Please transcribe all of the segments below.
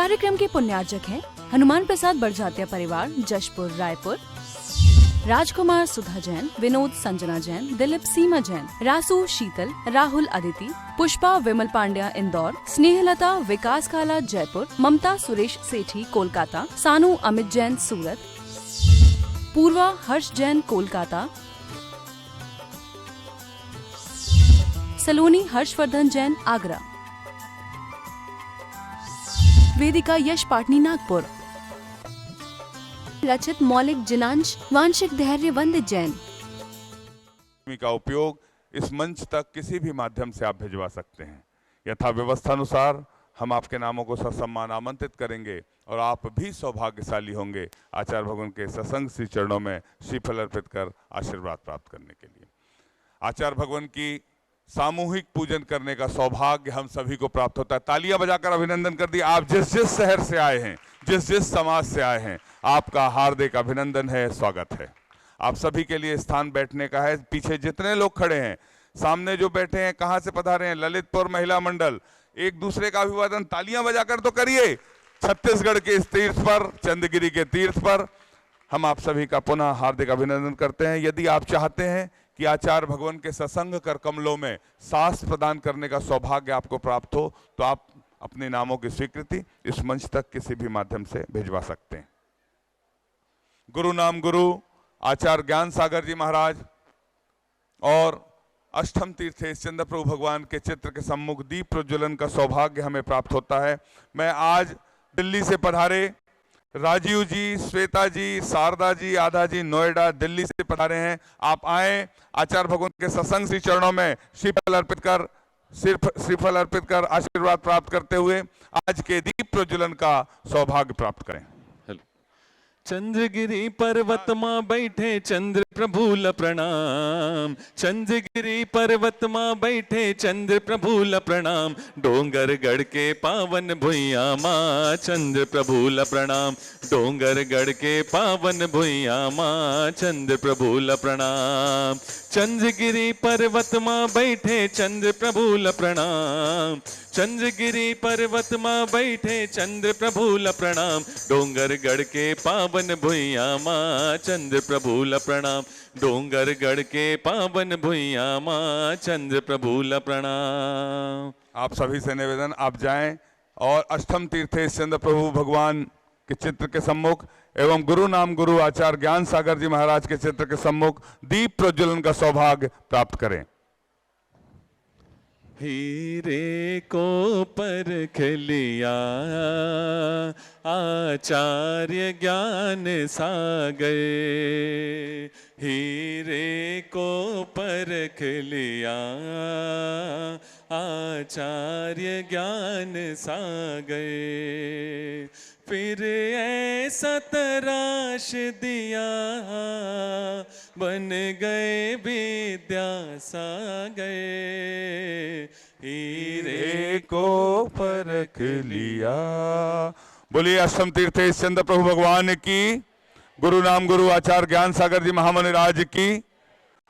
कार्यक्रम के पुण्यार्चक हैं हनुमान प्रसाद बड़जात्या परिवार, जशपुर, रायपुर, राजकुमार सुधा जैन, विनोद संजना जैन, दिलीप सीमा जैन, रासू शीतल, राहुल अदिति, पुष्पा विमल पांड्या इंदौर, स्नेहलता विकास काला जयपुर, ममता सुरेश सेठी कोलकाता, सानू अमित जैन सूरत, पूर्वा हर्ष जैन कोलकाता, सलोनी हर्षवर्धन जैन आगरा, वेदिका यश पाटनी नागपुर, रचित मौलिक जिनांश वांशिक धैर्य वंदित जैन। का उपयोग इस मंच तक किसी भी माध्यम से आप भिजवा सकते हैं। यथा व्यवस्था अनुसार हम आपके नामों को ससम्मान आमंत्रित करेंगे और आप भी सौभाग्यशाली होंगे आचार्य भगवान के सत्संग श्री चरणों में श्रीफल अर्पित कर आशीर्वाद प्राप्त करने के लिए। आचार्य भगवान की सामूहिक पूजन करने का सौभाग्य हम सभी को प्राप्त होता है। तालियां बजाकर अभिनंदन कर दिया। आप जिस जिस शहर से आए हैं, जिस जिस समाज से आए हैं, आपका हार्दिक अभिनंदन है, स्वागत है। आप सभी के लिए स्थान बैठने का है। पीछे जितने लोग खड़े हैं, सामने जो बैठे हैं, कहाँ से पधारे हैं? ललितपुर महिला मंडल। एक दूसरे का अभिवादन तालियां बजाकर तो करिए। छत्तीसगढ़ के इस तीर्थ पर, चंद्रगिरी के तीर्थ पर हम आप सभी का पुनः हार्दिक अभिनंदन करते हैं। यदि आप चाहते हैं कि आचार्य भगवान के सत्संग कर कमलों में सास प्रदान करने का सौभाग्य आपको प्राप्त हो, तो आप अपने नामों की स्वीकृति इस मंच तक किसी भी माध्यम से भिजवा सकते हैं। गुरु नाम गुरु आचार्य ज्ञान सागर जी महाराज और अष्टम तीर्थेश चंद्र प्रभु भगवान के चित्र के सम्मुख दीप प्रज्वलन का सौभाग्य हमें प्राप्त होता है। मैं आज दिल्ली से पधारे राजीव जी, श्वेता जी, शारदा जी, आधा जी नोएडा दिल्ली से पधारे हैं। आप आए, आचार्य भगवान के सत्संग श्री चरणों में श्रीफल अर्पित कर आशीर्वाद प्राप्त करते हुए आज के दीप प्रज्वलन का सौभाग्य प्राप्त करें। चंद्रगिरी पर्वत मां बैठे चंद्र प्रभुल प्रणाम, चंद्रगिरी पर्वत मां बैठे चंद्र प्रभुल प्रणाम, डोंगरगढ़ के पावन भुइया मां चंद्र प्रभुल प्रणाम, डोंगरगढ़ के पावन भुइया मां चंद्र प्रभुल प्रणाम। चंद्रगिरी पर्वत मां बैठे चंद्र प्रभुल प्रणाम, चंद्रगिरी पर्वत मां बैठे चंद्र प्रभुल प्रणाम, डोंगरगढ़ के पावन भुइया मां चंद्र प्रभुल प्रणाम, डोंगरगढ़ के पावन भुइया मां चंद्र प्रभुल प्रणाम। आप सभी से निवेदन, आप जाएं और अष्टम तीर्थेश चंद्र प्रभु भगवान के चित्र के सम्मुख एवं गुरु नाम गुरु आचार्य ज्ञान सागर जी महाराज के चित्र के सम्मुख दीप प्रज्वलन का सौभाग्य प्राप्त करें। हीरे को परख लिया आचार्य ज्ञान सागर, हीरे को परख लिया आचार्य ज्ञान सागर, फिर ऐसा तराश दिया बन गए विद्या सागर, हीरे को परख लिया। बोलिए अष्टम तीर्थेश चंद्र प्रभु भगवान की, गुरु नाम गुरु आचार्य ज्ञान सागर जी महामुनि राज की।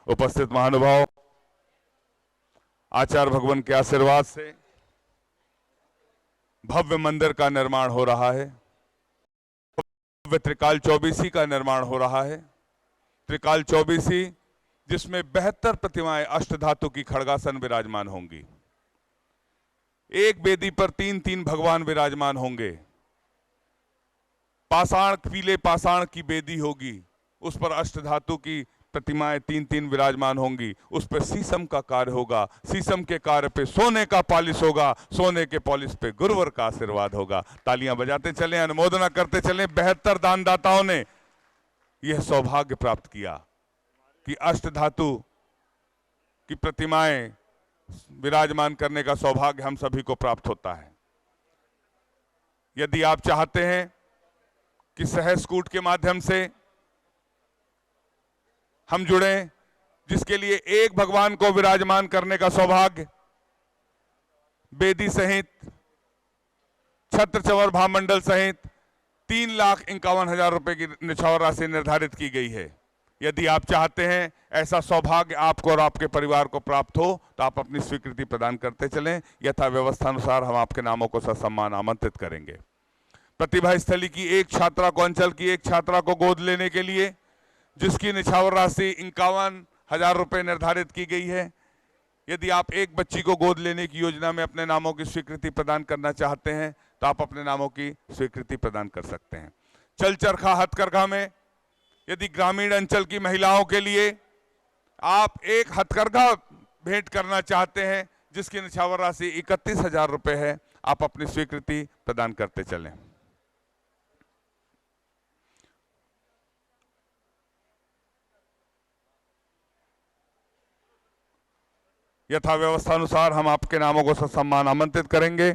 उपस्थित महानुभाव, आचार्य भगवान के आशीर्वाद से भव्य मंदिर का निर्माण हो रहा है। भव्य त्रिकाल चौबीसी का निर्माण हो रहा है। त्रिकाल चौबीसी जिसमें 72 प्रतिमाएं अष्टधातु की खड़गासन विराजमान होंगी। एक वेदी पर 3-3 भगवान विराजमान होंगे। पाषाण, पीले पाषाण की वेदी होगी, उस पर अष्टधातु की प्रतिमाएं 3-3 विराजमान होंगी। उस पर शीशम का कार्य होगा, शीशम के कार्य पे सोने का पॉलिश होगा, सोने के पॉलिश पे गुरुवर का आशीर्वाद होगा। तालियां बजाते चलें, अनुमोदना करते चलें। 72 दानदाताओं ने यह सौभाग्य प्राप्त किया कि अष्टधातु की प्रतिमाएं विराजमान करने का सौभाग्य हम सभी को प्राप्त होता है। यदि आप चाहते हैं कि सहज कूट के माध्यम से हम जुड़ें, जिसके लिए एक भगवान को विराजमान करने का सौभाग्य वेदी सहित, छत्र चवर भामंडल सहित 3,51,000 रुपए की निछावर राशि निर्धारित की गई है। यदि आप चाहते हैं ऐसा सौभाग्य आपको और आपके परिवार को प्राप्त हो, तो आप अपनी स्वीकृति प्रदान करते चलें। यथा व्यवस्था अनुसार हम आपके नामों को ससम्मान आमंत्रित करेंगे। प्रतिभा स्थली की एक छात्रा को, अंचल की एक छात्रा को गोद लेने के लिए, जिसकी निछावर राशि 51,000 रुपये निर्धारित की गई है। यदि आप एक बच्ची को गोद लेने की योजना में अपने नामों की स्वीकृति प्रदान करना चाहते हैं तो आप अपने नामों की स्वीकृति प्रदान कर सकते हैं। चल चरखा हथकरघा में यदि ग्रामीण अंचल की महिलाओं के लिए आप एक हथकरघा भेंट करना चाहते हैं जिसकी निछावर राशि 31,000 रुपये है, आप अपनी स्वीकृति प्रदान करते चलें। यथा व्यवस्था अनुसार हम आपके नामों को ससम्मान आमंत्रित करेंगे।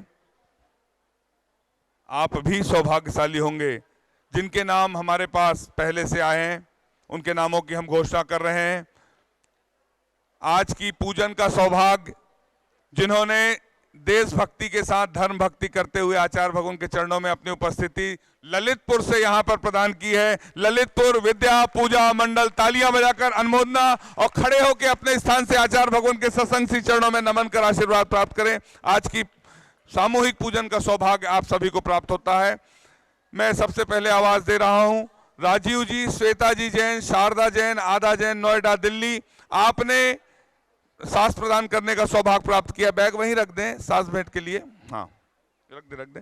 आप भी सौभाग्यशाली होंगे। जिनके नाम हमारे पास पहले से आए हैं उनके नामों की हम घोषणा कर रहे हैं। आज की पूजन का सौभाग्य जिन्होंने देशभक्ति के साथ धर्म भक्ति करते हुए आचार्य भगवान के चरणों में अपनी उपस्थिति ललितपुर से यहां पर प्रदान की है। ललितपुर विद्या पूजा मंडल तालियां बजाकर अनुमोदना और खड़े होकर अपने स्थान से आचार्य भगवान के सत्संग श्री चरणों में नमन कर आशीर्वाद प्राप्त करें। आज की सामूहिक पूजन का सौभाग्य आप सभी को प्राप्त होता है। मैं सबसे पहले आवाज दे रहा हूं राजीव जी, श्वेता जी जैन, शारदा जैन, आदा जैन, नोएडा दिल्ली। आपने सास प्रदान करने का सौभाग्य प्राप्त किया। बैग वहीं रख दें सास भेंट के लिए। हाँ, रख दें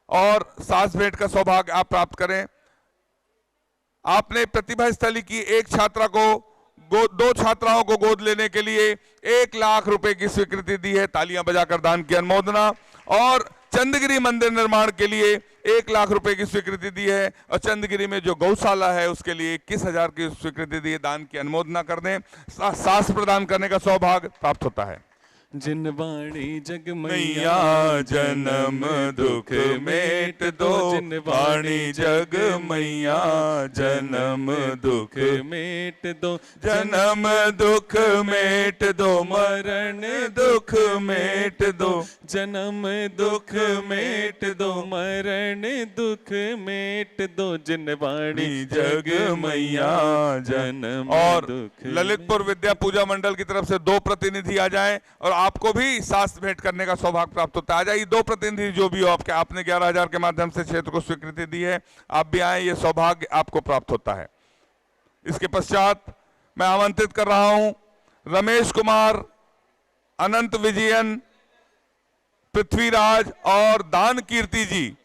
और सास भेंट का सौभाग्य आप प्राप्त करें। आपने प्रतिभा स्थली की एक छात्रा को दो छात्राओं को गोद लेने के लिए 1 लाख रुपए की स्वीकृति दी है। तालियां बजाकर दान की अनुमोदना। और चंदगिरी मंदिर निर्माण के लिए 1 लाख रुपए की स्वीकृति दी है और चंदगिरी में जो गौशाला है उसके लिए 21,000 की स्वीकृति दी है। दान की अनुमोदना कर दें। सास प्रदान करने का सौभाग्य प्राप्त होता है। जिन वाणी जग मैया जन्म दुख मेट दो, जिन वाणी जग मैया जन्म दुख मेट दो, जन्म दुख मेट दो, मरण दुख मेट दो, जन्म दुख मेट दो, मरण दुख मेट दो, जिन वाणी जग मैया जन्म और दुख। ललितपुर विद्या पूजा मंडल की तरफ से 2 प्रतिनिधि आ जाएं और आपको भी सास भेंट करने का सौभाग्य प्राप्त होता है। आ जाइए 2 प्रतिनिधि जो भी हो आपके। आपने 11,000 के माध्यम से क्षेत्र को स्वीकृति दी है, आप भी आए, ये सौभाग्य आपको प्राप्त होता है। इसके पश्चात मैं आमंत्रित कर रहा हूं रमेश कुमार, अनंत विजयन, पृथ्वीराज और दान कीर्ति जी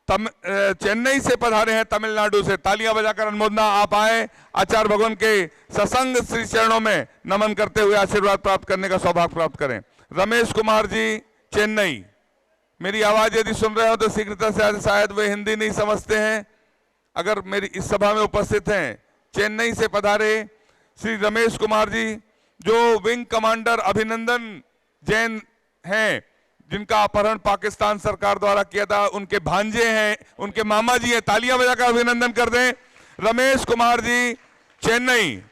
चेन्नई से पधारे हैं, तमिलनाडु से। तालियां बजाकर अनुमोदना। आप आए, आचार्य भगवान के सत्संग श्री चरणों में नमन करते हुए आशीर्वाद प्राप्त करने का सौभाग्य प्राप्त करें। रमेश कुमार जी चेन्नई, मेरी आवाज यदि सुन रहे हो तो शीघ्रता से, शायद वे हिंदी नहीं समझते हैं, अगर मेरी इस सभा में उपस्थित हैं, चेन्नई से पधारे श्री रमेश कुमार जी जो विंग कमांडर अभिनंदन जैन हैं, जिनका अपहरण पाकिस्तान सरकार द्वारा किया था, उनके भांजे हैं, उनके मामा जी हैं। तालियां बजाकर अभिनंदन कर दें। रमेश कुमार जी चेन्नई,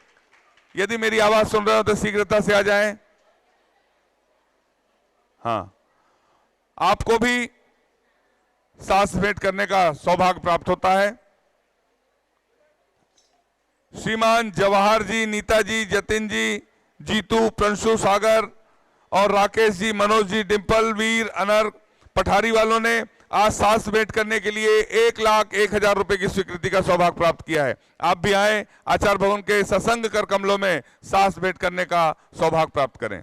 यदि मेरी आवाज सुन रहे हो तो शीघ्रता से आ जाएं। हाँ, आपको भी सास भेंट करने का सौभाग्य प्राप्त होता है। श्रीमान जवाहर जी, नीता जी, जतिन जी, जीतू, प्रंशु, सागर और राकेश जी, मनोज जी, डिंपल, वीर, अनर पठारी वालों ने आज सास भेंट करने के लिए 1,01,000 रुपए की स्वीकृति का सौभाग्य प्राप्त किया है। आप भी आए, आचार्य भवन के सत्संग कर कमलों में सास भेंट करने का सौभाग्य प्राप्त करें।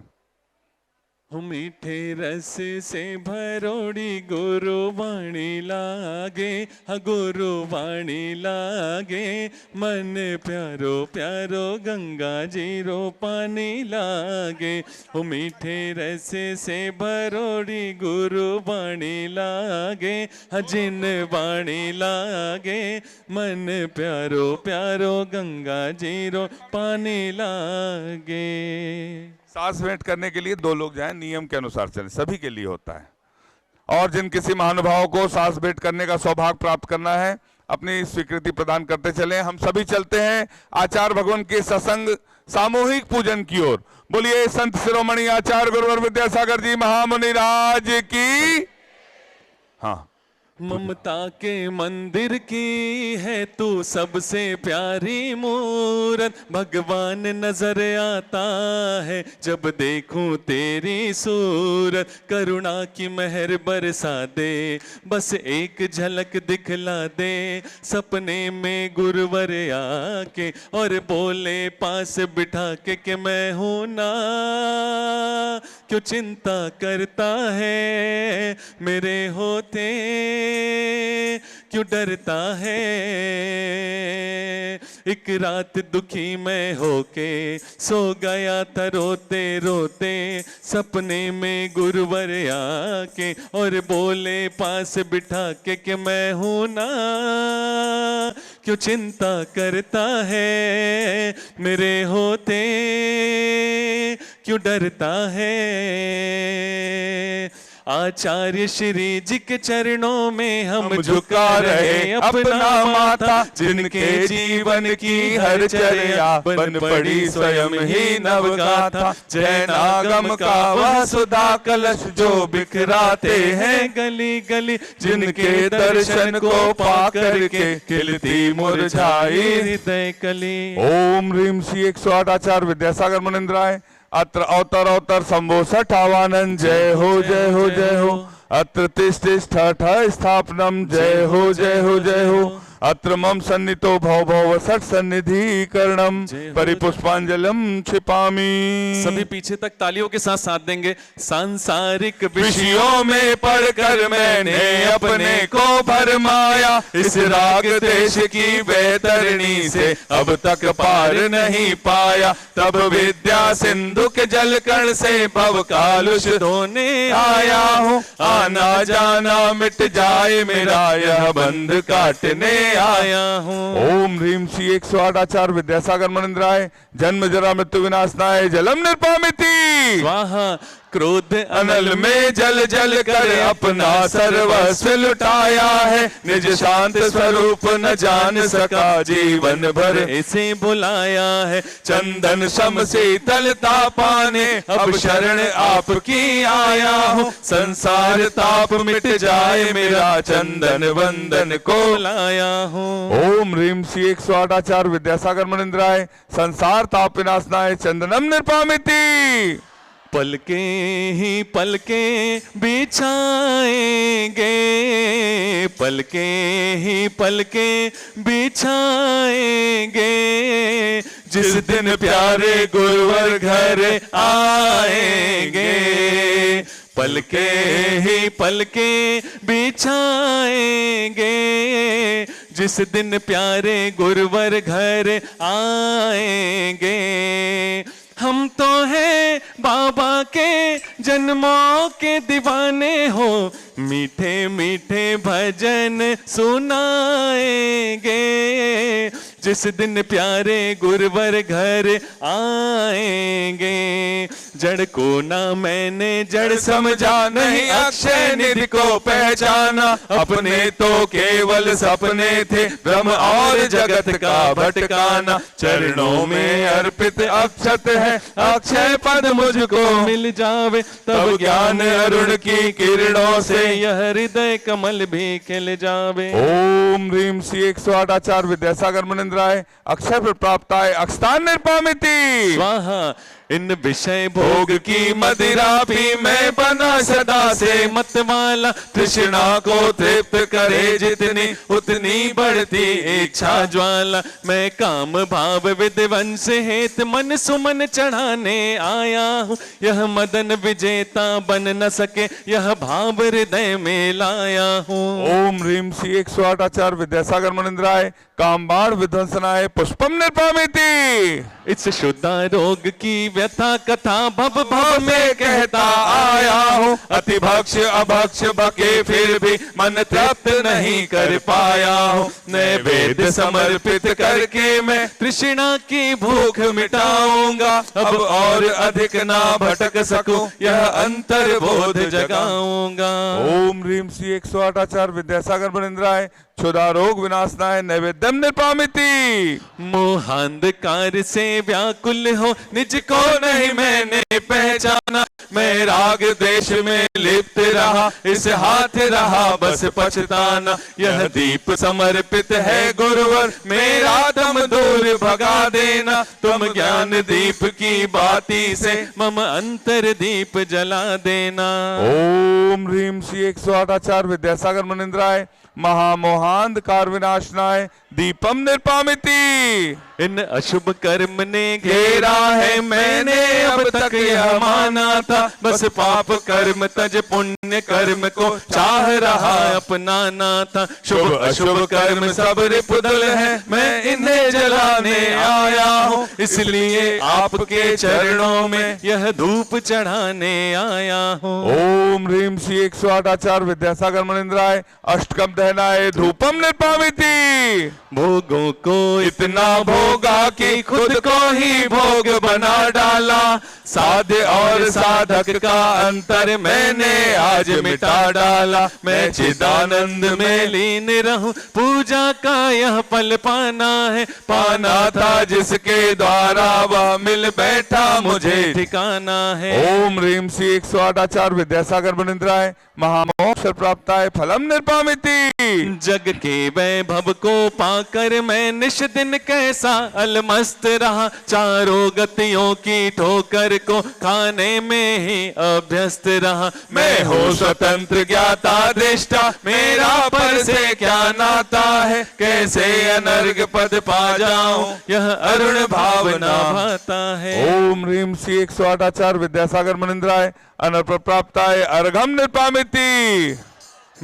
मीठे रस से भरोड़ी गुरुवाणी लागे, गुरुवाणी लागे, मन प्यारो प्यारो गंगा जी रो पानी लागे। मीठे रस से भरोड़ी गुरुवाणी लागे, जिन वाणी लागे, मन प्यारो प्यारो गंगा जी रो पानी लागे। सास भेंट करने के लिए 2 लोग जाएं, नियम के अनुसार चलें, सभी के लिए होता है। और जिन किसी महानुभाव को सास भेंट करने का सौभाग्य प्राप्त करना है, अपनी स्वीकृति प्रदान करते चलें। हम सभी चलते हैं आचार्य भगवान के सत्संग सामूहिक पूजन की ओर। बोलिए संत शिरोमणि आचार्य गुरुवर विद्यासागर जी महामुनि राज की। हाँ, ममता के मंदिर की है तू सबसे प्यारी मूरत, भगवान नजर आता है जब देखूं तेरी सूरत, करुणा की मेहर बरसा दे, बस एक झलक दिखला दे, सपने में गुरुवर आके और बोले पास बिठा के कि मैं हूं ना, क्यों चिंता करता है मेरे होते, क्यों डरता है। एक रात दुखी मैं होके सो गया था रोते रोते, सपने में गुरुवर आके और बोले पास बिठा के कि मैं हूं ना, क्यों चिंता करता है मेरे होते, क्यों डरता है। आचार्य श्री जी के चरणों में हम झुका रहे अपना माथा, जिनके जीवन की हर चर्या बन पड़ी स्वयं ही नवगाथा, जैनागम का वह सुधा कलश जो बिखराते हैं गली गली, जिनके दर्शन को पा करके खिलती मुरझाई हृदय कली। ओम ह्रीम श्री 108 आचार्य विद्यासागर मुनिंद्राय अत्र अवतर अवतर शंभो सठावानंद, जय हो जय हो जय हो। अत्र तिष्ठ ठ स्थापनम, जय हो जय हो जय हो। अत्र मम सन्नितो भव भव सठ सन्निधि करणम, परिपुष्पांजलम क्षिपामि। सभी पीछे तक तालियों के साथ साथ देंगे। सांसारिक विषयों में पढ़कर मैंने अपने को भरमाया, इस राग देश की बैतरणी से अब तक पार नहीं पाया, तब विद्या सिंधु के जलकण से भव कालुष धोने आया हूँ, आना जाना मिट जाए मेरा यह बंध काटने आया हूँ। ओम ह्रीम श्री 108 आचार्य विद्यासागर मुनिंद्राय जन्म जरा मृत्यु विनाशनाय जलम निर्पामिति स्वाहा। क्रोध अनल में जल जल कर अपना सर्वस्व लुटाया है, निज शांत स्वरूप न जान सका जीवन भर इसे बुलाया है, चंदन सम शीतलता पाने अब शरण आपकी आया हूँ, संसार ताप मिट जाए मेरा चंदन वंदन को लाया हूँ। ओम ह्रीम श्री 108 आचार्य विद्यासागर मुनिंद्राय संसार ताप विनाशनाय चंदनम निर्पामिति। पलके ही पलके बिछाएंगे, पलके ही पलके बिछाएंगे, जिस दिन प्यारे गुरुवर घर आएंगे, पलके ही पलके बिछाएंगे, जिस दिन प्यारे गुरुवर घर आएंगे। हम तो हैं बाबा के जन्मों के दीवाने हो, मीठे मीठे भजन सुनाएंगे, जिस दिन प्यारे गुरुवर घर आएंगे। जड़ को ना मैंने जड़ समझा, नहीं अक्षय निधि को पहचाना, अपने तो केवल सपने थे ब्रह्म और जगत का भटकाना, चरणों में अर्पित अक्षत है अक्षय पद मुझको मिल जावे, तब ज्ञान अरुण की किरणों से यह हृदय कमल भी खिल जावे। ओम ह्रीम श्री 108 आचार्य विद्यासागर मुनिंद्राय अक्षय प्राप्ताय अक्षतान निर्पामिति स्वाहा। इन विषय भोग की मदिरा भी मैं बना सदा से मतवाला, तृष्णा को तृप्त करे जितनी उतनी बढ़ती इच्छा ज्वाला, मैं काम भाव विध्वंस हेत मन सुमन चढ़ाने आया हूँ, यह मदन विजेता बन न सके यह भाव हृदय में लाया हूँ। ओम ह्रीम श्री 108 आचार्य विद्यासागर मुनिंद्राय कामबाण विध्वंसनाय पुष्पम निर्पामिति। इस शुद्ध रोग की व्यथा कथा भव भव में कहता आया हूँ, अति भक्ष अभक्ष बके फिर भी मन तृप्त नहीं कर पाया हूँ, नैवेद्य समर्पित करके मैं तृष्णा की भूख मिटाऊंगा, अब और अधिक ना भटक सकूं यह अंतर बोध जगाऊंगा। ओम ह्रीम श्री 108 आचार्य विद्यासागर मुनिंद्राय क्षुधा रोग विनाशनाय नैवेद्यम निर्पामिति। मोहांधकार से व्याकुल हो निज को नहीं मैंने पहचाना, मैं राग देश में लिप्त रहा, इस हाथ रहा बस पछताना। यह दीप समर्पित है गुरुवर, मेरा दम दूर भगा देना, तुम ज्ञान दीप की बाती से मम अंतर दीप जला देना। ओम ह्रीम श्री 108 आचार्य विद्यासागर मुनिंद्राय महामोहांधकार विनाशनाय दीपम निर्पामिति। इन अशुभ कर्म ने घेरा है, मैंने अब तक यह माना था, बस पाप कर्म तज पुण्य कर्म को चाह रहा अपनाना था। शुभ अशुभ कर्म सब रिपुदल है, मैं इन्हें जलाने आया हूँ, इसलिए आपके चरणों में यह धूप चढ़ाने आया हूँ। ओम ह्रीम श्री 108 आचार्य विद्यासागर मुनिंद्राय अष्टकम दहनाय धूपम निर्पामिति। भोगों को इतना भोगा कि खुद को ही भोग बना डाला, साध्य और साधक का अंतर मैंने आज मिटा डाला। मैं चिदानंद में लीन रहूं, पूजा का यह पल पाना है, पाना था जिसके द्वारा वह मिल बैठा मुझे ठिकाना है। ओम ह्रीम श्री 108 आचार्य विद्यासागर मुनिंद्राय महामोक्ष प्राप्ताय फलम निर्पामिति। जग के वैभव को पाकर मैं निश दिन कैसा अलमस्त रहा, चारों गतियों की ठोकर को खाने में ही अभ्यस्त रहा। मैं हो स्वतंत्र ज्ञाता दृष्टा, मेरा पर से क्या नाता है, कैसे अनर्घ पद पा जाऊं यह अरुण भावना भाता है। ओम ह्रीम श्री 108 आचार्य विद्यासागर मुनिंद्राय अनर्प प्राप्ताय अर्घम निर्पामिति।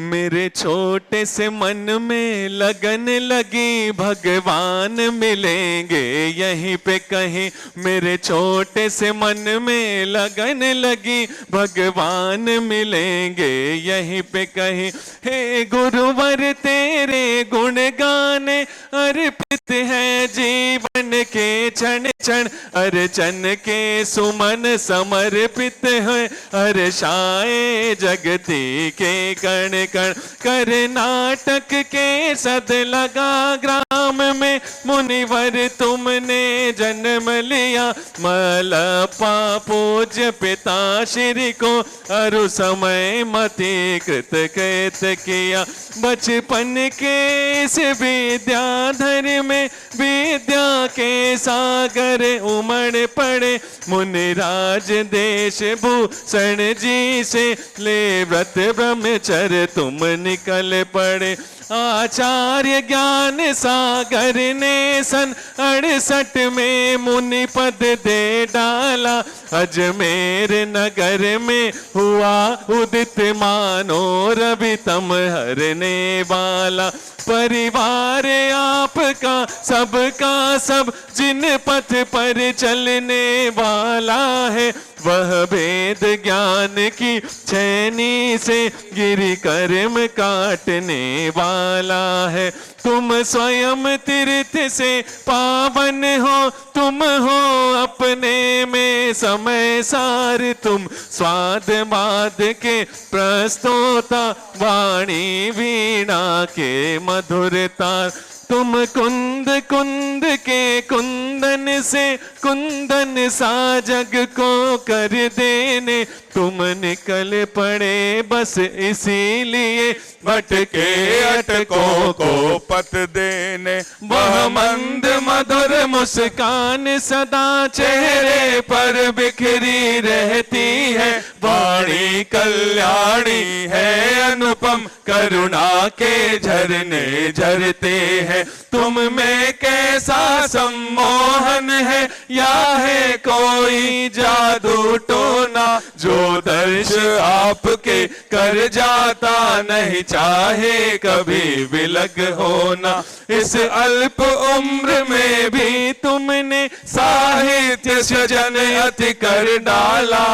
मेरे छोटे से मन में लगन लगी, भगवान मिलेंगे यहीं पे कहीं। मेरे छोटे से मन में लगन लगी, भगवान मिलेंगे यहीं पे कहीं। हे गुरुवर तेरे गुण गाने अर्पित है जीवन के क्षण क्षण, अर्चन के सुमन समर्पित है, हर्षाए जगती के कण कण। कर्नाटक के सद लगा ग्राम में मुनिवर तुमने जन्म लिया, मलपा पूज्य पिता श्री को अरु समय मति कृत कृत किया। बचपन के इस विद्याधर में विद्या के सागर उमड़ पड़े, मुनिराज देश भूषण जी से ले व्रत ब्रह्मचर्य तुम निकल पड़े। आचार्य ज्ञान सागर ने सन 68 में मुनि पद दे डाला, अजमेर नगर में हुआ उदित मानो रवि तम हरने वाला। परिवार आपका सबका सब जिन पथ पर चलने वाला है, वह वेद ज्ञान की छैनी से गिरि कर्म काटने वाला है। तुम स्वयं तीर्थ से पावन हो, तुम हो अपने में समय सार, तुम स्वाद माद के प्रस्तोता, वाणी वीणा के मधुर तार। तुम कुंद कुंद के कुंदन से कुंदन सा जग को कर देने, तुम निकल पड़े बस इसीलिए भटके अटकों को पत देने। वह मंद मधुर मुस्कान सदा चेहरे पर बिखरी रहती है, वाणी कल्याणी है अनुपम, करुणा के झरने झरते हैं। तुम में कैसा सम्मोहन है, या है कोई जादू टोना, जो दर्श आपके कर जाता नहीं चाहे कभी विलग होना। इस अल्प उम्र में भी तुमने साहित्य सृजन अति कर डाला,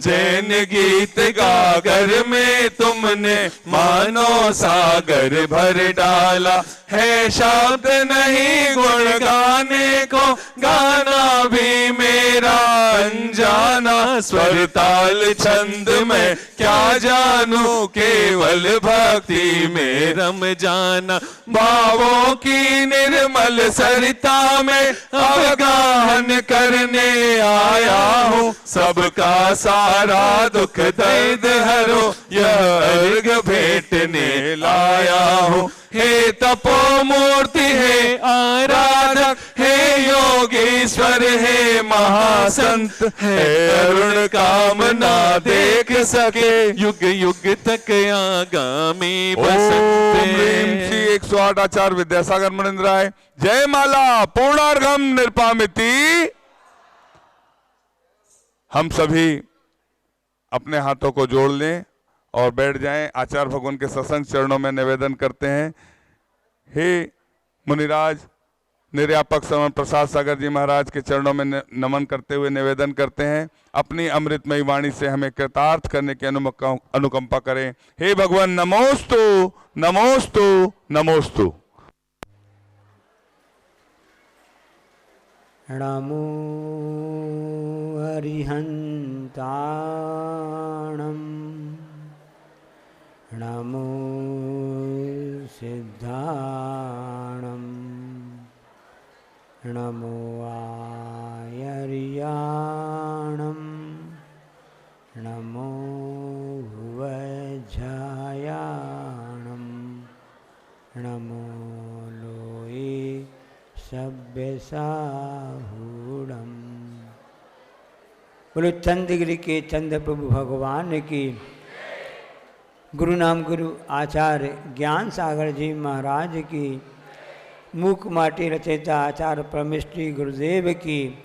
जैन गीत गागर में तुमने मानो सागर भर डाला। है शब्द नहीं गुण गाने को, गाना भी मेरा अनजाना, स्वर ताल छंद में क्या जानू, केवल भक्ति में रम जाना। भावों की निर्मल सरिता में अवगाहन करने आया हूँ, सबका सारा दुख दर्द हरो यह अर्घ भेंटने लाया हूँ। हे तपो मूर्ति हे आराधक, हे योगीश्वर हे महासंत, हे अरुण कामना देख सके युग युग तक आगामी ओम ह्रीं श्री 108 आचार्य विद्यासागर मणिन्द्राय। जय माला पूर्णार्घम निरपामिति। हम सभी अपने हाथों को जोड़ लें और बैठ जाएं। आचार्य भगवान के सत्संग चरणों में निवेदन करते हैं। हे मुनिराज, निर्यापक समन प्रसाद सागर जी महाराज के चरणों में नमन करते हुए निवेदन करते हैं, अपनी अमृतमयी वाणी से हमें कृतार्थ करने की अनुकंपा करें। हे भगवान नमोस्तु नमोस्तु नमोस्तु। नमो हरिहन्ताणं, नमो सिद्धाणं, नमो आयर्याणं, नमो भुवज्जायाणं, नमो लोये सभ्यसाहूणम्। बोलो चंद्रगिरि के चंद्र प्रभु भगवान की। गुरु नाम गुरु आचार्य ज्ञान सागर जी महाराज की। मूक माटी रचयिता आचार्य परमेष्टि गुरुदेव की।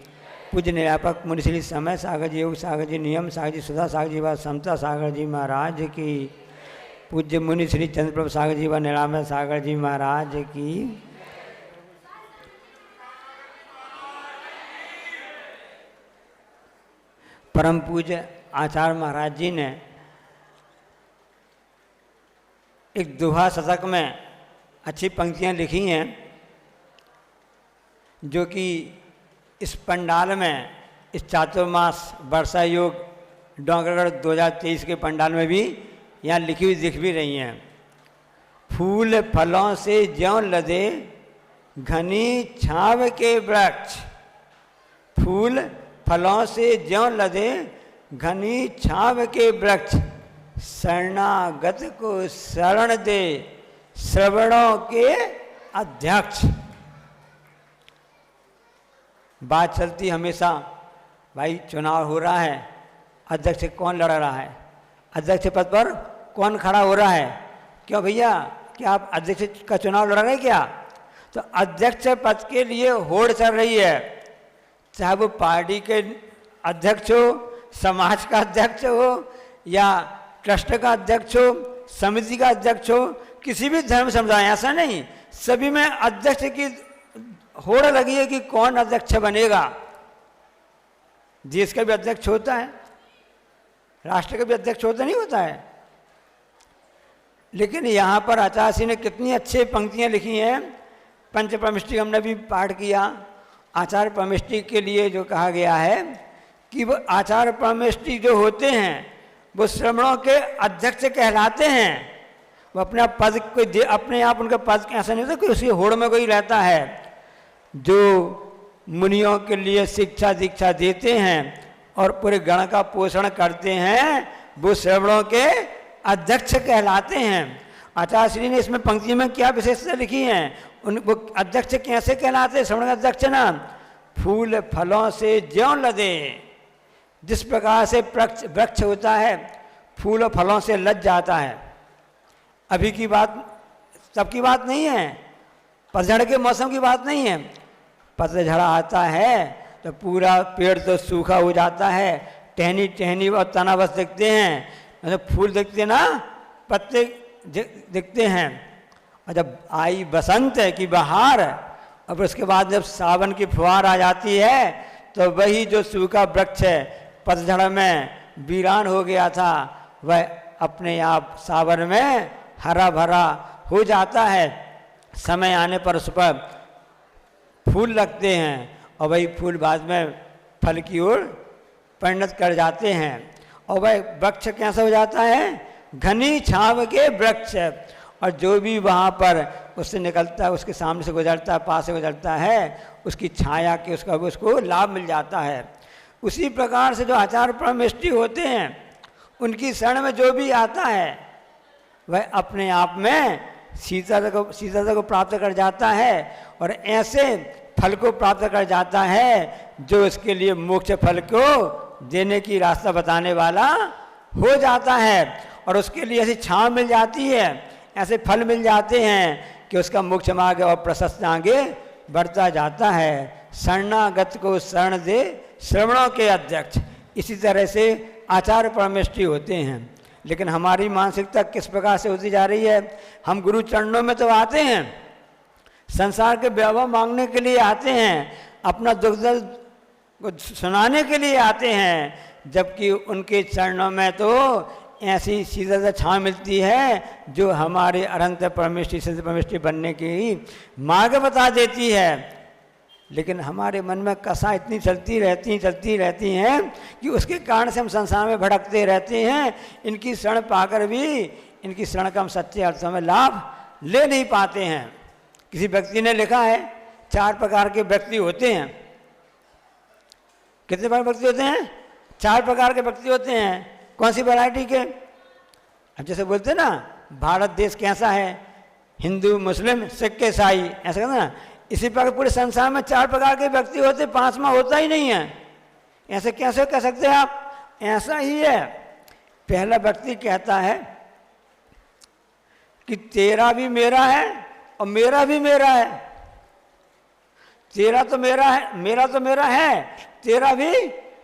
पूज्य निर्यापक मुनिश्री समय सागर जी, योग सागर जी, नियम सागर जी, सुधा सागर जी व समता सागर जी महाराज की। पूज्य मुनि श्री चंद्रप्रभु सागर जी व निरामय सागर जी महाराज की। परम पूज्य आचार्य महाराज जी ने एक दोहा शतक में अच्छी पंक्तियां लिखी हैं, जो कि इस पंडाल में, इस चातुर्मास वर्षा योग डोंगरगढ़ 2023 के पंडाल में भी यहाँ लिखी हुई दिख भी रही हैं। फूल फलों से ज्यों लदे घनी छाव के वृक्ष, फूल फलों से ज्यों लदे घनी छाव के वृक्ष, शरणागत को शरण दे श्रवणों के अध्यक्ष। बात चलती हमेशा, भाई चुनाव हो रहा है, अध्यक्ष कौन लड़ रहा है, अध्यक्ष पद पर कौन खड़ा हो रहा है। क्यों भैया, क्या आप अध्यक्ष का चुनाव लड़ रहे हैं क्या? तो अध्यक्ष पद के लिए होड़ चल रही है, चाहे वो पार्टी के अध्यक्ष हो, समाज का अध्यक्ष हो, या ट्रस्ट का अध्यक्ष हो, समिति का अध्यक्ष हो, किसी भी धर्म समुदाय, ऐसा नहीं, सभी में अध्यक्ष की होड़ लगी है कि कौन अध्यक्ष बनेगा। देश का भी अध्यक्ष होता है, राष्ट्र का भी अध्यक्ष होता नहीं होता है। लेकिन यहाँ पर आचार्य ने कितनी अच्छी पंक्तियाँ लिखी हैं। पंच परमेष्टि हमने भी पाठ किया। आचार्य परमेष्टि के लिए जो कहा गया है कि वो आचार्य परमेष्टि जो होते हैं वो श्रमणों के अध्यक्ष कहलाते हैं। वो अपना पद कोई अपने आप उनका पद ऐसा नहीं होता कि उसी होड़ में कोई रहता है। जो मुनियों के लिए शिक्षा दीक्षा देते हैं और पूरे गण का पोषण करते हैं, वो श्रवणों के अध्यक्ष कहलाते हैं। आचार्य श्री ने इसमें पंक्तियों में क्या विशेषता लिखी है, उन वो अध्यक्ष कैसे कहलाते हैं? श्रवण अध्यक्ष ना, फूल फलों से ज्यों लदे, जिस प्रकार से वृक्ष होता है फूल और फलों से लद जाता है। अभी की बात, सबकी बात नहीं है, पतझड़ के मौसम की बात नहीं है। पतझड़ आता है तो पूरा पेड़ तो सूखा हो जाता है, टहनी टहनी और तना बस दिखते हैं, मतलब फूल दिखते ना, पत्ते दिखते हैं। और जब आई बसंत की बहार, और उसके बाद जब सावन की फुहार आ जाती है, तो वही जो सूखा वृक्ष है पतझड़ में वीरान हो गया था, वह अपने आप सावन में हरा भरा हो जाता है। समय आने पर उस पर फूल लगते हैं और वही फूल बाद में फल की ओर परिणत कर जाते हैं। और वह वृक्ष कैसा हो जाता है? घनी छांव के वृक्ष। और जो भी वहाँ पर उससे निकलता है, उसके सामने से गुजरता है, पास से गुजरता है, उसकी छाया के उसको लाभ मिल जाता है। उसी प्रकार से जो आचार्य परमेष्ठी होते हैं, उनकी शरण में जो भी आता है वह अपने आप में शीतलता को प्राप्त कर जाता है और ऐसे फल को प्राप्त कर जाता है जो इसके लिए मोक्ष फल को देने की रास्ता बताने वाला हो जाता है। और उसके लिए ऐसी छांव मिल जाती है, ऐसे फल मिल जाते हैं कि उसका मोक्ष मार्ग और प्रशस्त आगे बढ़ता जाता है। शरणागत को शरण दे श्रवणों के अध्यक्ष। इसी तरह से आचार्य परमेष्ठी होते हैं। लेकिन हमारी मानसिकता किस प्रकार से होती जा रही है? हम गुरु चरणों में तो आते हैं, संसार के वैभव मांगने के लिए आते हैं, अपना दुख दर्द को सुनाने के लिए आते हैं, जबकि उनके चरणों में तो ऐसी शीतलता छांव मिलती है जो हमारे अनंत परमेष्ठी सिद्ध परमेष्ठी बनने की मार्ग बता देती है। लेकिन हमारे मन में कसा इतनी चलती रहती हैं कि उसके कारण से हम संसार में भटकते रहते हैं। इनकी शरण पाकर भी इनकी शरण का हम सच्चे अर्थों में लाभ ले नहीं पाते हैं। किसी व्यक्ति ने लिखा है 4 प्रकार के व्यक्ति होते हैं। कितने प्रकार के व्यक्ति होते हैं? 4 प्रकार के व्यक्ति होते हैं। कौन सी वैरायटी के? अब जैसे बोलते हैं ना, भारत देश कैसा है, हिंदू मुस्लिम सिख ईसाई, ऐसा कहते ना। इसी प्रकार पूरे संसार में 4 प्रकार के व्यक्ति होते, 5वां होता ही नहीं है। ऐसे कैसे कह सकते हैं आप? ऐसा ही है। पहला व्यक्ति कहता है कि तेरा भी मेरा है और मेरा भी मेरा है। तेरा तो मेरा है, मेरा तो मेरा है, तेरा भी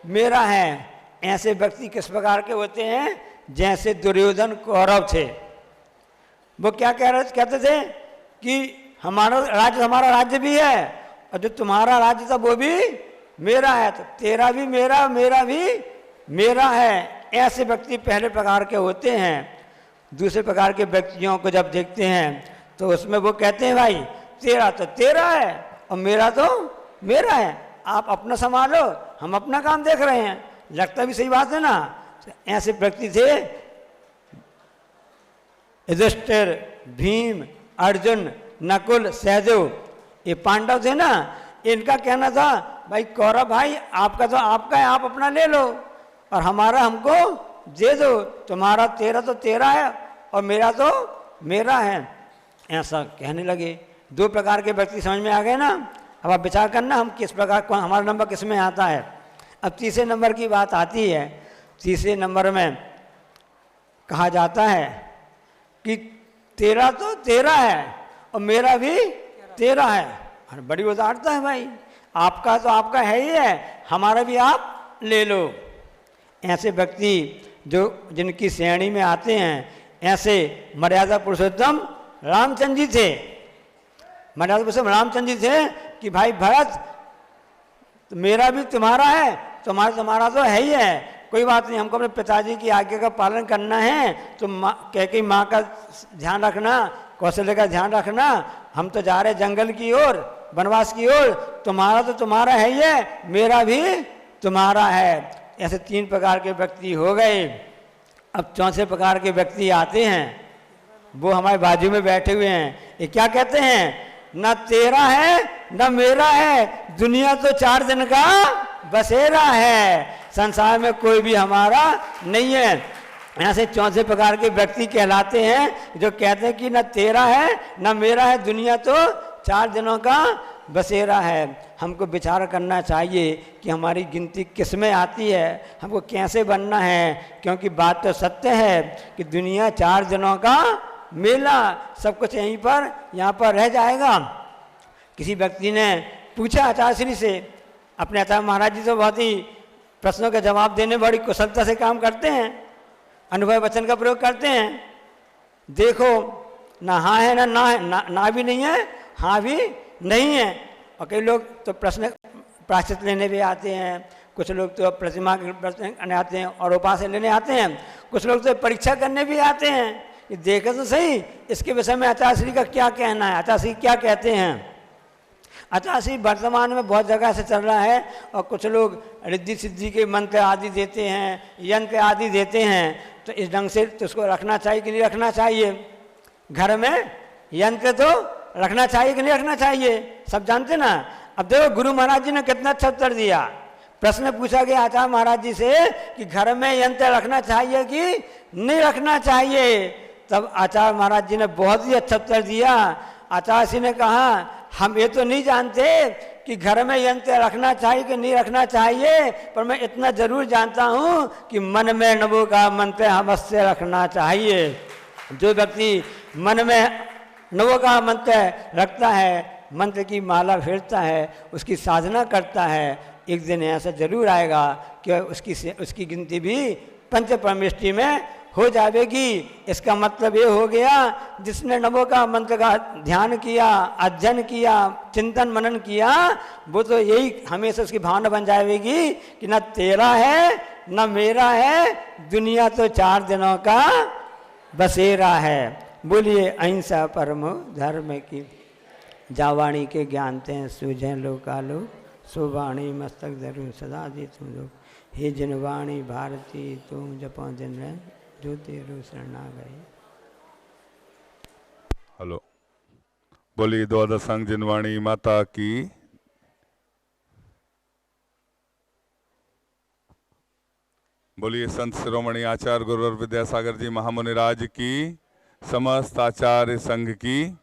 मेरा है। ऐसे व्यक्ति किस प्रकार के होते हैं? जैसे दुर्योधन कौरव थे। वो क्या कहते थे कि हमारा राज्य भी है और जो तुम्हारा राज्य था वो भी मेरा है, तो तेरा भी मेरा, मेरा भी मेरा है। ऐसे व्यक्ति पहले प्रकार के होते हैं। दूसरे प्रकार के व्यक्तियों को जब देखते हैं तो उसमें वो कहते हैं भाई तेरा तो तेरा है और मेरा तो मेरा है, आप अपना संभालो, हम अपना काम देख रहे हैं। लगता भी सही बात है ना। ऐसे व्यक्ति थे युधिष्ठिर, भीम, अर्जुन, नकुल, सहदेव, ये पांडव थे ना। इनका कहना था भाई कौरव भाई आपका तो आपका है, आप अपना ले लो और हमारा हमको दे दो। तुम्हारा तेरा तो तेरा है और मेरा तो मेरा है। ऐसा कहने लगे। 2 प्रकार के व्यक्ति समझ में आ गए ना। अब आप विचार करना हम किस प्रकार, हमारा नंबर किस में आता है। अब तीसरे नंबर की बात आती है। तीसरे नंबर में कहा जाता है कि तेरा तो तेरा है और मेरा भी तेरा है। अरे बड़ी उदारता है भाई, आपका तो आपका है ही है, हमारा भी आप ले लो। ऐसे व्यक्ति जो जिनकी श्रेणी में आते हैं, ऐसे मर्यादा पुरुषोत्तम रामचंद्र जी थे। मर्यादा पुरुषोत्तम रामचंद्र जी थे कि भाई भरत मेरा भी तुम्हारा है, तुम्हारा तो है ही है, कोई बात नहीं, हमको अपने पिताजी की आज्ञा का पालन करना है। तो कैकेयी माँ का ध्यान रखना, कौशल्य का ध्यान रखना, हम तो जा रहे जंगल की ओर, वनवास की ओर, तुम्हारा तो तुम्हारा है ही है, मेरा भी तुम्हारा है। ऐसे 3 प्रकार के व्यक्ति हो गए। अब 4थे प्रकार के व्यक्ति आते हैं। वो हमारे बाजू में बैठे हुए हैं। ये क्या कहते हैं? न तेरा है न मेरा है, दुनिया तो 4 दिन का बसेरा है, संसार में कोई भी हमारा नहीं है। ऐसे 4थे प्रकार के व्यक्ति कहलाते हैं जो कहते हैं कि न तेरा है न मेरा है, दुनिया तो 4 दिनों का बसेरा है। हमको विचार करना चाहिए कि हमारी गिनती किस में आती है, हमको कैसे बनना है। क्योंकि बात तो सत्य है कि दुनिया 4 दिनों का मेला, सब कुछ यहीं पर यहाँ पर रह जाएगा। किसी व्यक्ति ने पूछा आचार्य श्री से, अपने आचार्य महाराज जी तो बहुत ही प्रश्नों के जवाब देने बड़ी कुशलता से काम करते हैं, अनुभव वचन का प्रयोग करते हैं। देखो ना हाँ है ना है, ना भी नहीं है, हाँ भी नहीं है। और कई लोग तो प्रश्न प्रायश्चित लेने भी आते हैं, कुछ लोग तो प्रतिमा के प्रश्न आते हैं और उपास्य लेने आते हैं, कुछ लोग तो परीक्षा करने भी आते हैं कि देखे तो सही इसके विषय में आचार्य श्री का क्या कहना है, आचार्य श्री क्या कहते हैं। अतः ऐसे वर्तमान में बहुत जगह से चल रहा है और कुछ लोग रिद्धि सिद्धि के मंत्र आदि देते हैं, यंत्र आदि देते हैं। तो इस ढंग से तो उसको रखना चाहिए कि नहीं रखना चाहिए? घर में यंत्र तो रखना चाहिए कि नहीं रखना चाहिए? सब जानते ना। अब देखो गुरु महाराज जी ने कितना अच्छा उत्तर दिया। प्रश्न पूछा गया आचार्य महाराज जी से कि घर में यंत्र रखना चाहिए कि नहीं रखना चाहिए। तब आचार्य महाराज जी ने बहुत ही अच्छा उत्तर दिया। आचार्य जी ने कहा हम ये तो नहीं जानते कि घर में यंत्र रखना चाहिए कि नहीं रखना चाहिए, पर मैं इतना जरूर जानता हूँ कि मन में नमो का मंत्र अवश्य रखना चाहिए। जो व्यक्ति मन में नमो का मंत्र रखता है, मंत्र की माला फेरता है, उसकी साधना करता है, एक दिन ऐसा जरूर आएगा कि उसकी गिनती भी पंच परमेष्टि में हो जाएगी। इसका मतलब ये हो गया जिसने नमो का मंत्र का ध्यान किया, अध्ययन किया, चिंतन मनन किया, वो तो यही हमेशा उसकी भावना बन जाएगी कि न तेरा है न मेरा है, दुनिया तो 4 दिनों का बसेरा है। बोलिए अहिंसा परमो धर्म की। जावाणी के ज्ञानते हैं सूझे लोकालो, सुवाणी मस्तक धरू सदा दी तुम लोग। हे जिनवाणी भारती तुम जपो दिन रह, जो तेरो शरणा गई। हेलो, बोलिए द्वादश संघ जिनवाणी माता की। बोलिए संत शिरोमणि आचार्य गुरुवर विद्यासागर जी महामुनिराज की, समस्त आचार्य संघ की।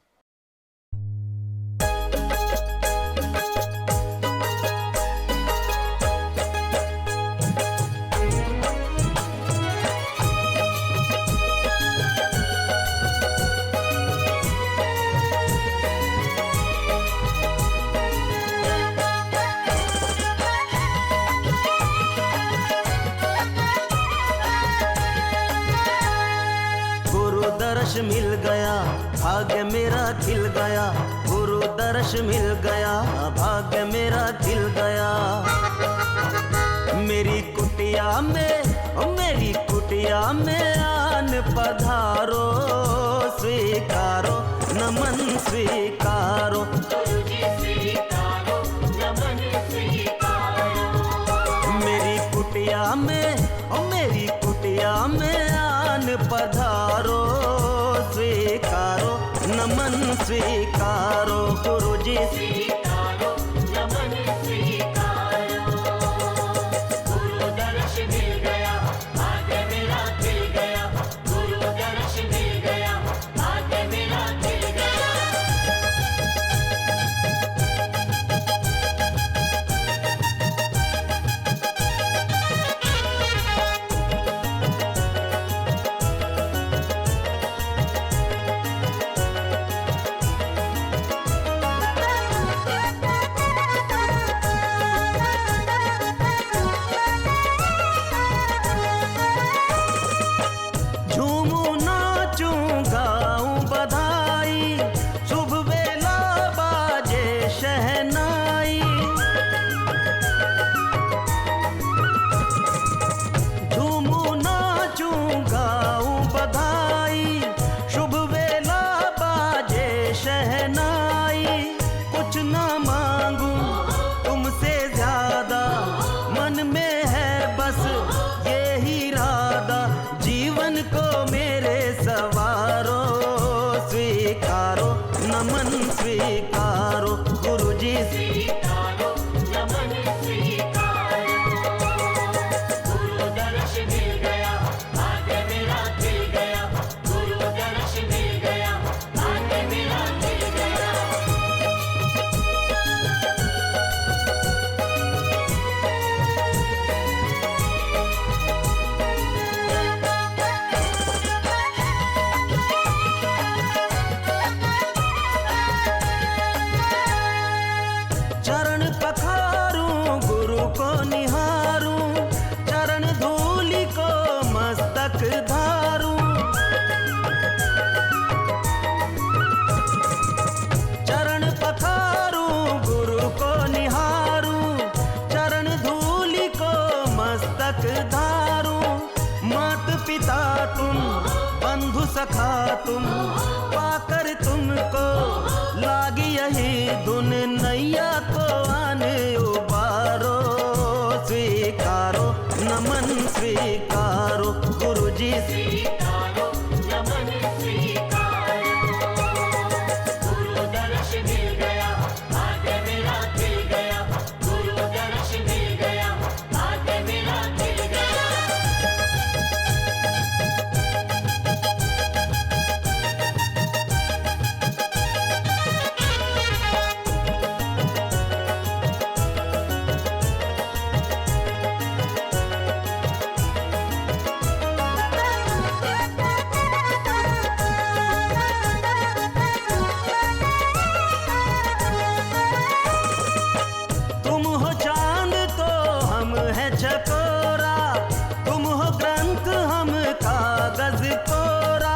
मिल गया भाग्य मेरा खिल गया, गुरु दर्श मिल गया भाग्य मेरा खिल गया। मेरी कुटिया में आन पधारो, स्वीकारो नमन स्वीकारो। मेरी कुटिया में आन पधारो, स्वीकारो नमन स्वीकारो। गुरुजी स्वीकारो नमन स्वीकारो। गुरु दर्श मिल गया भाग्य मेरा खिल गया, गुरु दर्श मिल गया भाग्य मेरा खिल गया। चकोरा, तुम हो ग्रंथ हम कागज कोरा।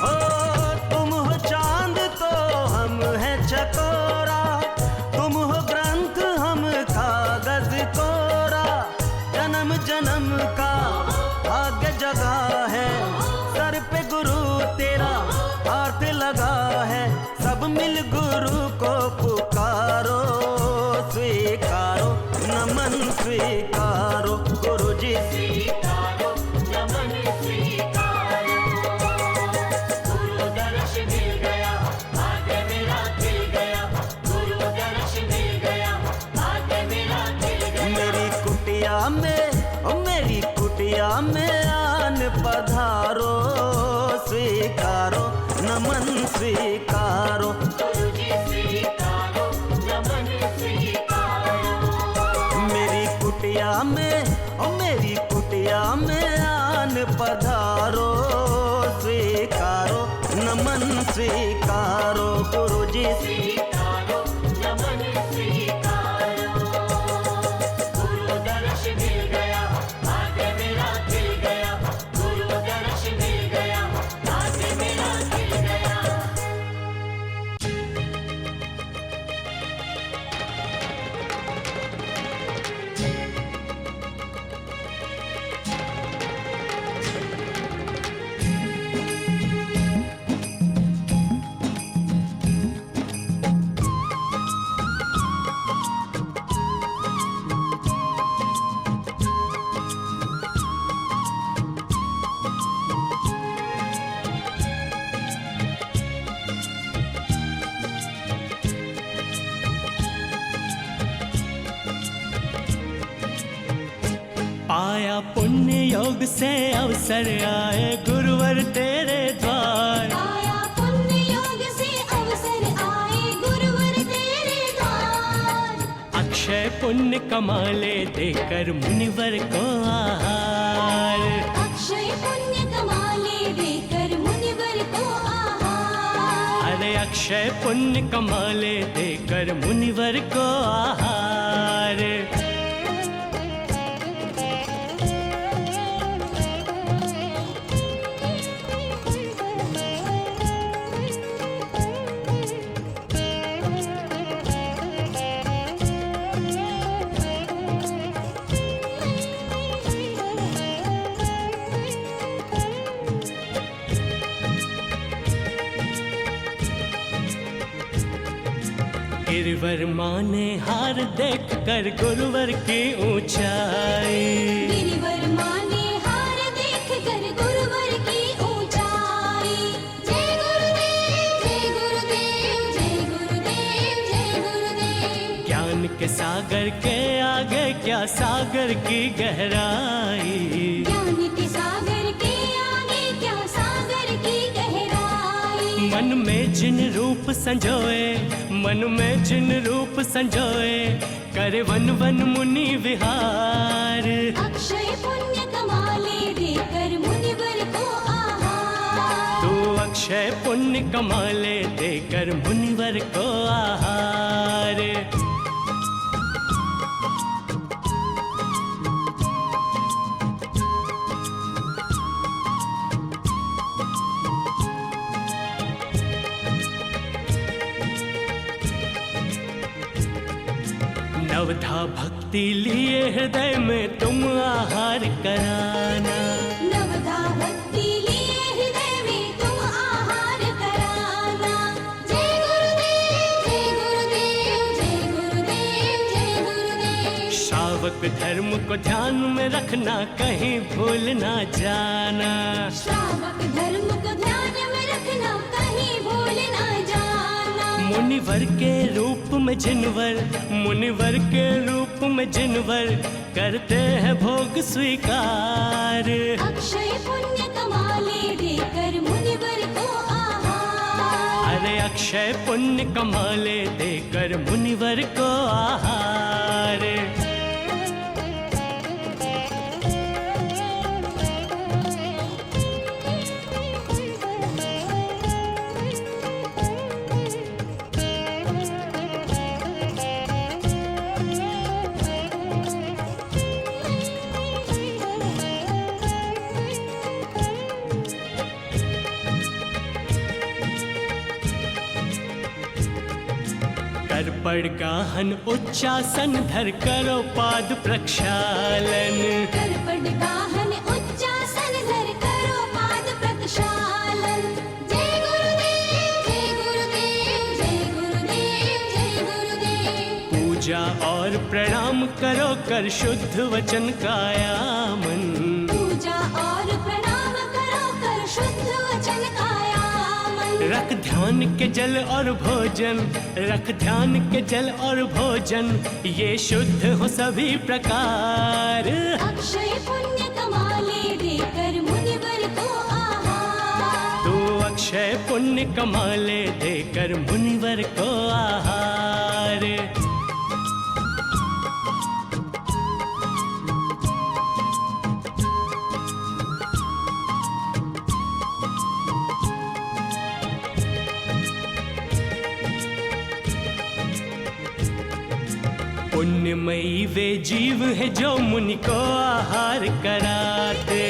ओ तुम हो चांद तो हम हैं चकोरा, तुम हो ग्रंथ हम कागज कोरा। जन्म जन्म का भाग्य जगा है, सर पे गुरु तेरा हाथ लगा है। सब मिल गुरु को पुकारो, स्वीकारो नमन स्वीकारो, गुरु जी स्वीकारो नमन स्वीकारो। गुरु दर्श मिल गया, भाग्य मेरा खिल गया, गुरु दर्श मिल गया, भाग्य मेरा खिल गया। मेरी कुटिया में, ओ मेरी कुटिया में आन पधारो, स्वीकारो नमन स्वीकारो, गुरु जी स्वीकारो नमन स्वीकारो। मेरी कुटिया में, ओ मेरी कुटिया में आन पधारो, स्वीकारो नमन स्वीकारो, गुरु जी स्वीकारो नमन स्वीकारो। गुरु दर्श मिल गया, भाग्य मेरा खिल गया, गुरु दर्श मिल गया, भाग्य मेरा खिल गया। आया पुण्य योग से अवसर आए गुरुवर तेरे द्वार। आया पुण्य योग से अवसर आए गुरुवर तेरे द्वार। अक्षय पुण्य कमाले देकर मुनिवर को आहार। अक्षय पुण्य कमाले देकर मुनिवर को आहार। अरे अक्षय पुण्य कमाले देकर मुनिवर को आहार। गिरवर माने हार देख कर गुरुवर की ऊंचाई। गिरिवर माने हार देख कर गुरुवर की ऊंचाई। जय गुरुदेव जय गुरुदेव जय गुरुदेव जय गुरुदेव। ज्ञान के सागर के आगे क्या सागर की गहराई। ज्ञान के सागर के आगे क्या सागर की गहराई। मन में जिन रूप संजोए, मन में जिन रूप संजोए, करे वन वन मुनि विहार। अक्षय पुण्य कमाले देकर मुनिवर को आहार। तू अक्षय पुण्य कमाले देकर मुनिवर को आहार। नवधा भक्ति लिए हृदय में तुम आहार कराना। नवधा भक्ति लिए हृदय में तुम आहार कराना। जय गुरुदेव जय गुरुदेव जय गुरुदेव जय गुरुदेव। श्रावक धर्म को ध्यान में रखना, कहीं भूल ना जाना। श्रावक धर्म को ध्यान में रखना, कहीं भूल ना जाना। मुनिवर के रूप में जिनवर, मुनिवर के रूप में जिनवर, करते हैं भोग स्वीकार। अक्षय पुण्य कमाले देकर मुनिवर को आहार। अरे अक्षय पुण्य कमाले देकर मुनिवर को आहार। कर पड़ गाहन उच्चासन धर करो पाद प्रक्षालन। कर पड़ गाहन उच्चासन धर करो पाद प्रक्षालन। जय गुरुदेव जय गुरुदेव जय गुरुदेव जय गुरुदेव। पूजा और प्रणाम करो कर शुद्ध वचन कायामन। पूजा और प्रणाम करो कर शुद्ध वचन कायामन। रख ध्यान के जल और भोजन, रख ध्यान के जल और भोजन, ये शुद्ध हो सभी प्रकार। अक्षय पुण्य कमाले देकर मुनिवर को आहार। तू अक्षय पुण्य कमाले देकर मुनिवर को आहार। पुण्यमयी वे जीव है जो मुनि को आहार कराते।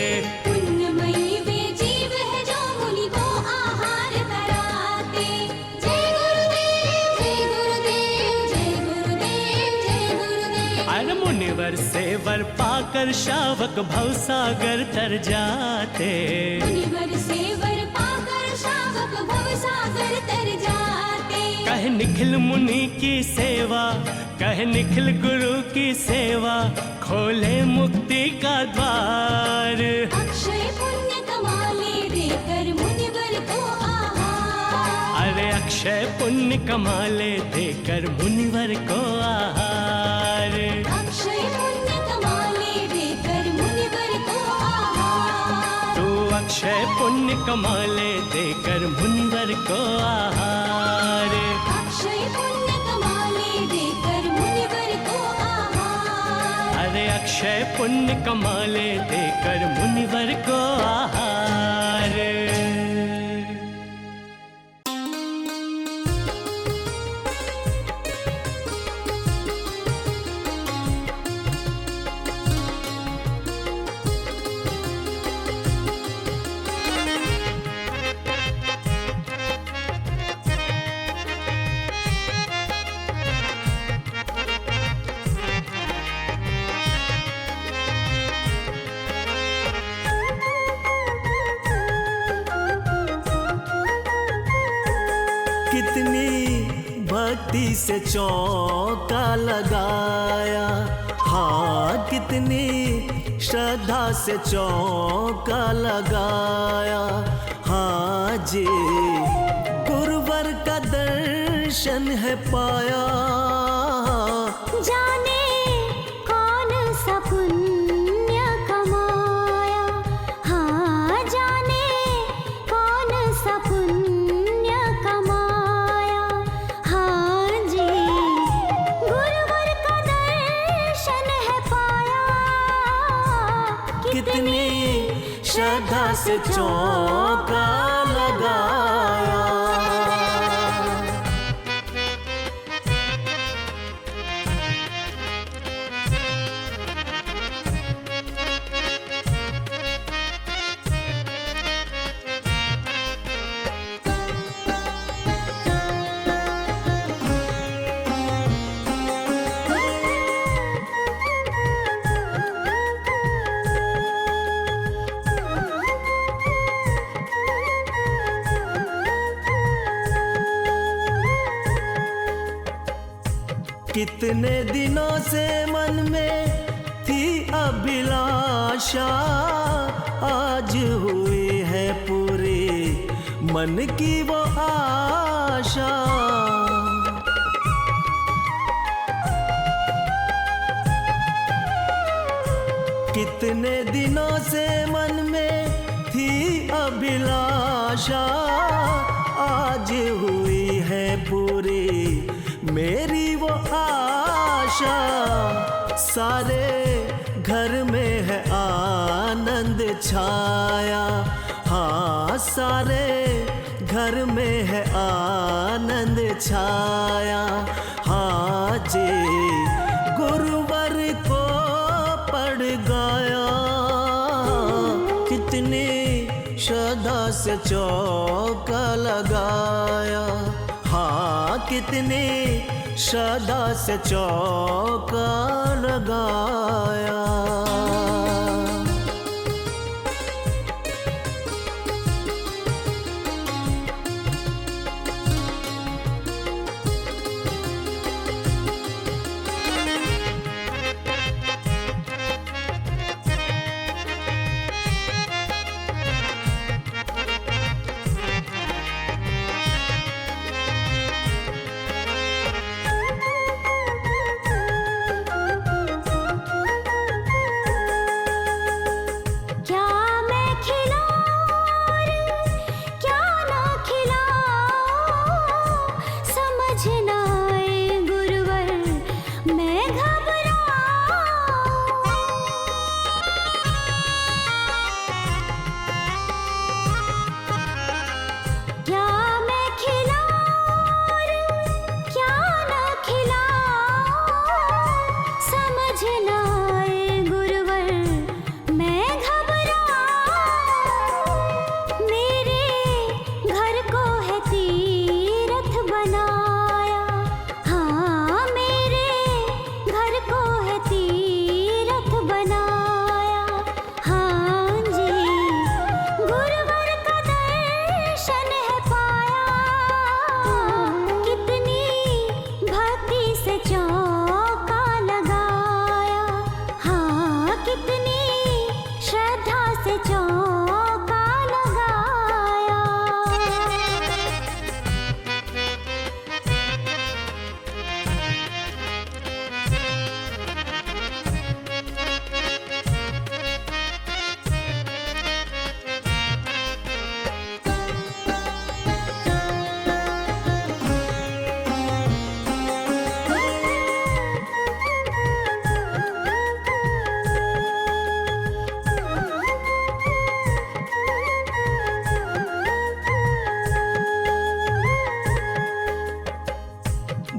पुण्यमयी वे जीव है जो मुनि को आहार कराते। जय गुरुदेव जय गुरुदेव जय गुरुदेव जय गुरुदेव। अरे मुनिवर से वर पाकर शावक भवसागर तर जाते। मुनिवर से वर पाकर शावक भवसागर तर जाते। कह निखिल मुनि की सेवा, कह निखिल गुरु की सेवा, खोले मुक्ति का द्वार। अक्षय पुण्य कमाले देकर मुनिवर को आहार। अरे अक्षय पुण्य कमाले देकर मुनिवर को आहार। अक्षय पुण्य कमाले देकर मुनिवर को आहार। तू अक्षय पुण्य कमाले देकर मुनिवर को आहार। अक्षय पुण्य कमाले देकर मुनिवर को आहार। अरे अक्षय पुण्य कमाले देकर मुनिवर को आहार। कितनी भक्ति से चौका लगाया, हाँ कितनी श्रद्धा से चौका लगाया। हाँ जी गुरुवर का दर्शन है पाया। जाने कौन सा पुण्य कमाया। हाँ जाने कौन सा पुण्य कमाया। हाँ जी गुरुवर का दर्शन है पाया। कितनी श्रद्धा से चौका लगाया। कितने दिनों से मन में थी अभिलाषा, आज हुई है पूरी मन की वो आशा। कितने दिनों से मन में थी अभिलाषा, आज हुई है पूरी मेरी वो आशा। सारे घर में है आनंद छाया, हाँ सारे घर में है आनंद छाया। हाँ जी गुरुवर को पड़ गया, कितनी श्रद्धा से चौका लगाया। हाँ कितनी श्रद्धा से चौका लगाया। क्या मैं खिलाऊं क्या ना खिलाऊं, समझ ना आए गुरुवर मैं घबराऊं। क्या मैं खिलाऊं क्या ना खिलाऊं, समझ ना आए गुरुवर मैं घबराऊं। मेरे घर को है तीर्थ बनाया, हाँ मेरे घर को है तीर्थ बनाया। हाँ जी गुरुवर का दर्शन है पाया, कितनी भक्ति से चौका लगाया। हाँ कितनी श्रद्धा से चौका लगाया।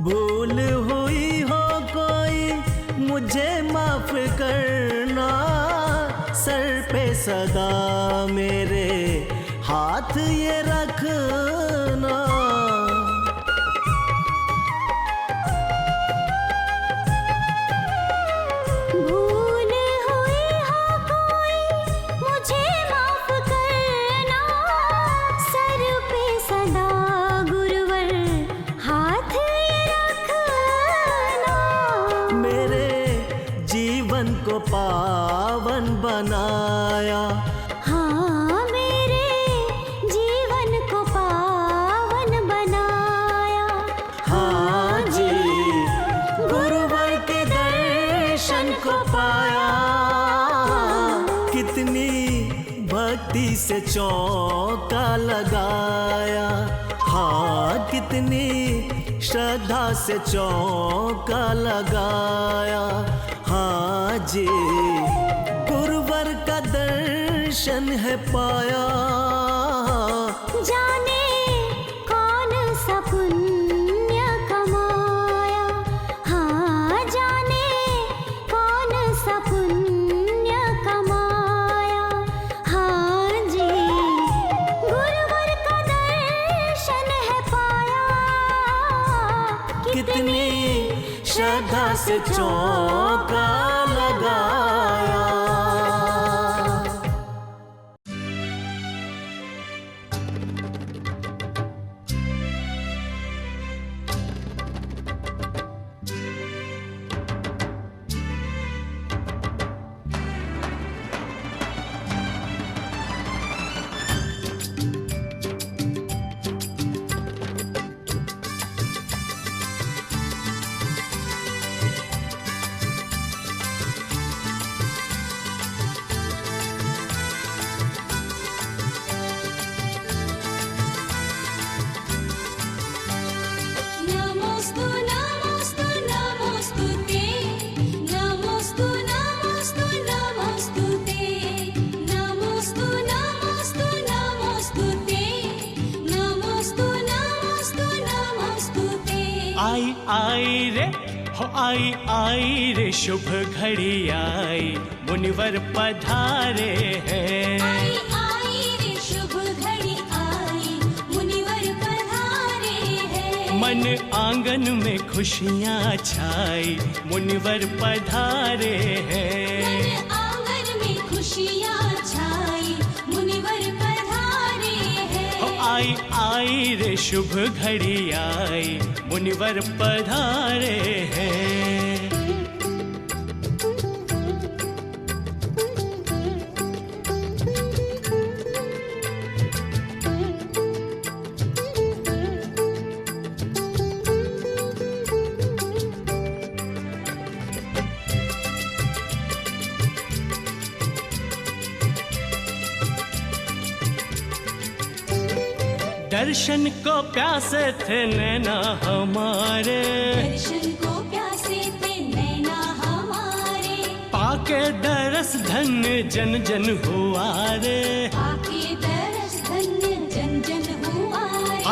भूल हुई हो कोई मुझे माफ करना, सर पे सदा मेरे हाथ ये रखना। भूल हुई हो कोई मुझे माफ करना, सर पे सदा गुरुवर हाथ ये रखना। मेरे जीवन को पावन बनाया। हाँ मेरे जीवन को पावन बनाया। हाँ जी गुरुवर के दर्शन को पाया, कितनी भक्ति से चौका लगाया। हाँ कितनी श्रद्धा से चौका लगाया। हाँ जी गुरुवर का दर्शन है पाया। जाने कौन सा पुण्य कमाया, हाँ जाने कौन सा पुण्य कमाया। हाँ जी गुरुवर का दर्शन है पाया, कितनी श्रद्धा से चौका लगाया। नमोस्तु नमोस्तु नमोस्तुते, नमोस्तु नमोस्तु नमोस्तुते, नमोस्तु नमोस्तु नमोस्तुते, नमोस्तु नमोस्तु नमोस्तुते। आई रे हो आई रे शुभ घड़ी आई, मुनिवर पधारे हैं। आई रे शुभ घड़ी आई, मुनिवर पधारे हैं। मन आंगन में खुशियाँ छाई मुनिवर पधारे हैं। मन आंगन में खुशियाँ छाई मुनिवर पधारे हैं। आई आई रे शुभ घड़ी आई मुनिवर पधारे हैं। दर्शन को प्यासे थे नैना हमारे, दर्शन को प्यासे थे नैना हमारे। पाके दरस धन्य जन जन हुआ रे। आके दरस धन्य जन जन हुआ रे।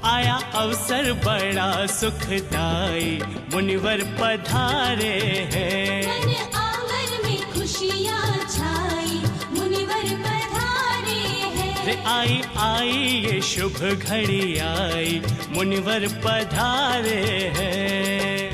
आया अवसर बड़ा सुखदाई मुनिवर पधारे हैं। मन आंगन में खुशियाँ छाई मुनिवर पधारे हैं। रे आई ये शुभ घड़ी आई मुनिवर पधारे हैं।